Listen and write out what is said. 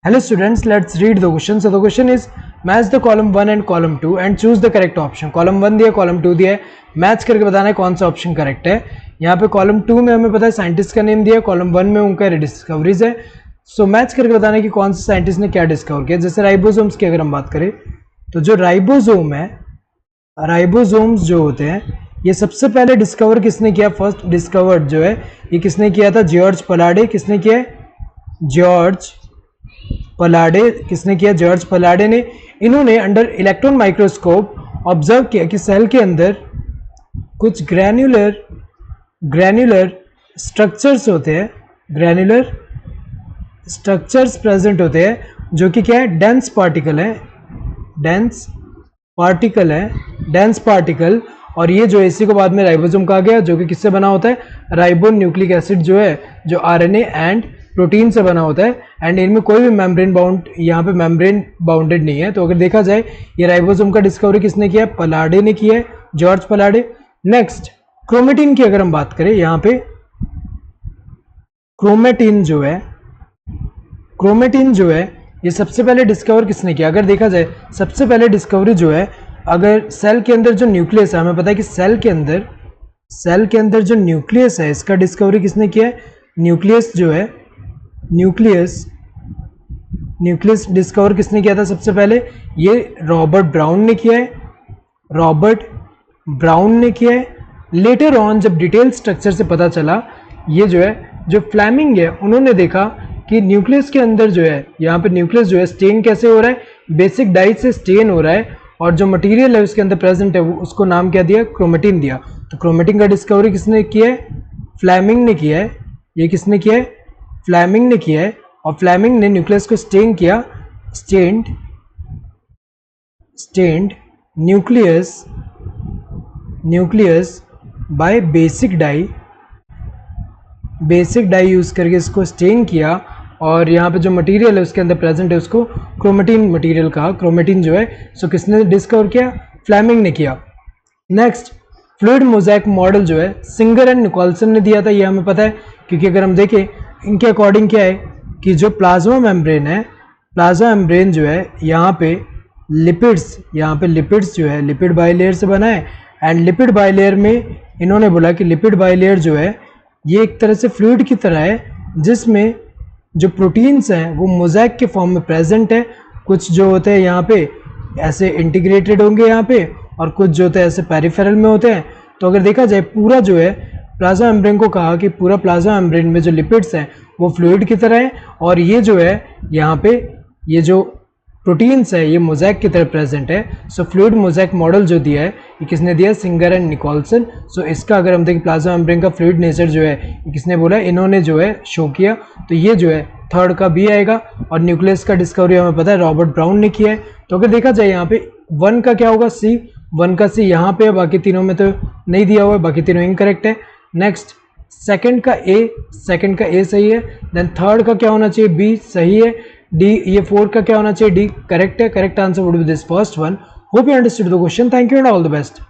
Hello students, let's read the question. So the question is match the column 1 and column 2 and choose the correct option. column 1 दिया, column 2 दिया है, match करके बताना है कौन सा ऑप्शन करेक्ट है. यहाँ पे column 2 में हमें पता है साइंटिस्ट का नेम दिया है, column 1 में उनका डिस्कवरीज है. सो मैच करके बताना है कि कौन सा साइंटिस्ट ने क्या डिस्कवर किया. जैसे राइबोसोम्स की अगर हम बात करें तो जो राइबोसोम है, राइबोसोम्स जो होते हैं ये सबसे पहले डिस्कवर किसने किया, फर्स्ट डिस्कवर्ड जो है ये किसने किया था, जॉर्ज पलाडे. किसने किया, जॉर्ज पलाडे. किसने किया, जॉर्ज पलाडे ने. इन्होंने अंडर इलेक्ट्रॉन माइक्रोस्कोप ऑब्जर्व किया कि सेल के अंदर कुछ ग्रैन्युलर स्ट्रक्चर्स होते हैं, ग्रैन्युलर स्ट्रक्चर्स प्रेजेंट होते हैं जो कि क्या है, डेंस पार्टिकल है, डेंस पार्टिकल. और ये जो इसी को बाद में राइबोसोम कहा गया, जो कि किससे बना होता है, राइबो न्यूक्लिक एसिड जो है, जो आरएनए एंड प्रोटीन से बना होता है. एंड इनमें कोई भी मेम्ब्रेन बाउंड, यहाँ पे मेम्ब्रेन बाउंडेड नहीं है. तो अगर देखा जाए ये राइबोसोम का डिस्कवरी किसने किया, पलाडे ने किया है, जॉर्ज पलाडे. नेक्स्ट क्रोमेटिन की अगर हम बात करें, यहाँ पे क्रोमेटिन जो है ये सबसे पहले डिस्कवर किसने किया. अगर देखा जाए सबसे पहले डिस्कवरी जो है, अगर सेल के अंदर जो न्यूक्लियस है, हमें पता है कि सेल के अंदर जो न्यूक्लियस है इसका डिस्कवरी किसने किया है, न्यूक्लियस जो है, न्यूक्लियस डिस्कवर किसने किया था सबसे पहले, ये रॉबर्ट ब्राउन ने किया है. लेटर ऑन जब डिटेल स्ट्रक्चर से पता चला, ये जो है, जो फ्लेमिंग है, उन्होंने देखा कि न्यूक्लियस के अंदर जो है, यहाँ पे न्यूक्लियस जो है स्टेन कैसे हो रहा है, बेसिक डाई से स्टेन हो रहा है. और जो मटेरियल है उसके अंदर प्रेजेंट है वो उसको नाम क्या दिया, क्रोमेटिन दिया. तो क्रोमेटिन का डिस्कवरी किसने किया है, फ्लेमिंग ने किया है. ये किसने किया है, फ्लेमिंग ने किया है. और फ्लेमिंग ने न्यूक्लियस को स्टेन किया, stained nucleus by basic dye use करके इसको स्टेन किया. और यहाँ पे जो मटेरियल है उसके अंदर प्रेजेंट है उसको क्रोमेटिन मटेरियल कहा, क्रोमेटिन जो है. सो किसने डिस्कवर किया, फ्लेमिंग ने किया. नेक्स्ट फ्लूइड मोज़ेक मॉडल जो है सिंगर एंड निकोलसन ने दिया था. ये हमें पता है क्योंकि अगर हम देखें इनके अकॉर्डिंग क्या है कि जो प्लाज्मा मेम्ब्रेन जो है, यहाँ पे लिपिड्स जो है लिपिड बाइलेयर से बना है. एंड लिपिड बाइलेयर में इन्होंने बोला कि लिपिड बाइलेयर जो है ये एक तरह से फ्लूइड की तरह है जिसमें जो प्रोटीन्स हैं वो मोज़ेक के फॉर्म में प्रेजेंट है. कुछ जो होते हैं यहाँ पे ऐसे इंटीग्रेटेड होंगे यहाँ पे, और कुछ जो होते हैं ऐसे पेरिफेरल में होते हैं. तो अगर देखा जाए पूरा जो है प्लाज्मा मेम्ब्रेन को कहा कि पूरा प्लाज्मा मेम्ब्रेन में जो लिपिड्स हैं वो फ्लूइड की तरह है, और ये जो है यहाँ पे ये जो प्रोटीन्स है ये मोज़ेक की तरह प्रेजेंट है. सो फ्लूइड मोज़ेक मॉडल जो दिया है ये किसने दिया, सिंगर एंड निकोलसन. सो इसका अगर हम देखें प्लाज्मा मेम्ब्रेन का फ्लूइड नेचर जो है ये किसने बोला, इन्होंने जो है शो किया. तो ये जो है थर्ड का बी आएगा. और न्यूक्लियस का डिस्कवरी हमें पता है रॉबर्ट ब्राउन ने किया है. तो अगर देखा जाए यहाँ पे 1 का क्या होगा, सी. 1 का सी यहाँ पे है, बाकी तीनों में तो नहीं दिया हुआ है, बाकी तीनों इनकरेक्ट है. नेक्स्ट सेकंड का ए सही है. देन थर्ड का क्या होना चाहिए, बी सही है. डी, ये 4 का क्या होना चाहिए, डी करेक्ट है. Correct answer would be this first one. Hope you understood the question. Thank you and all the best.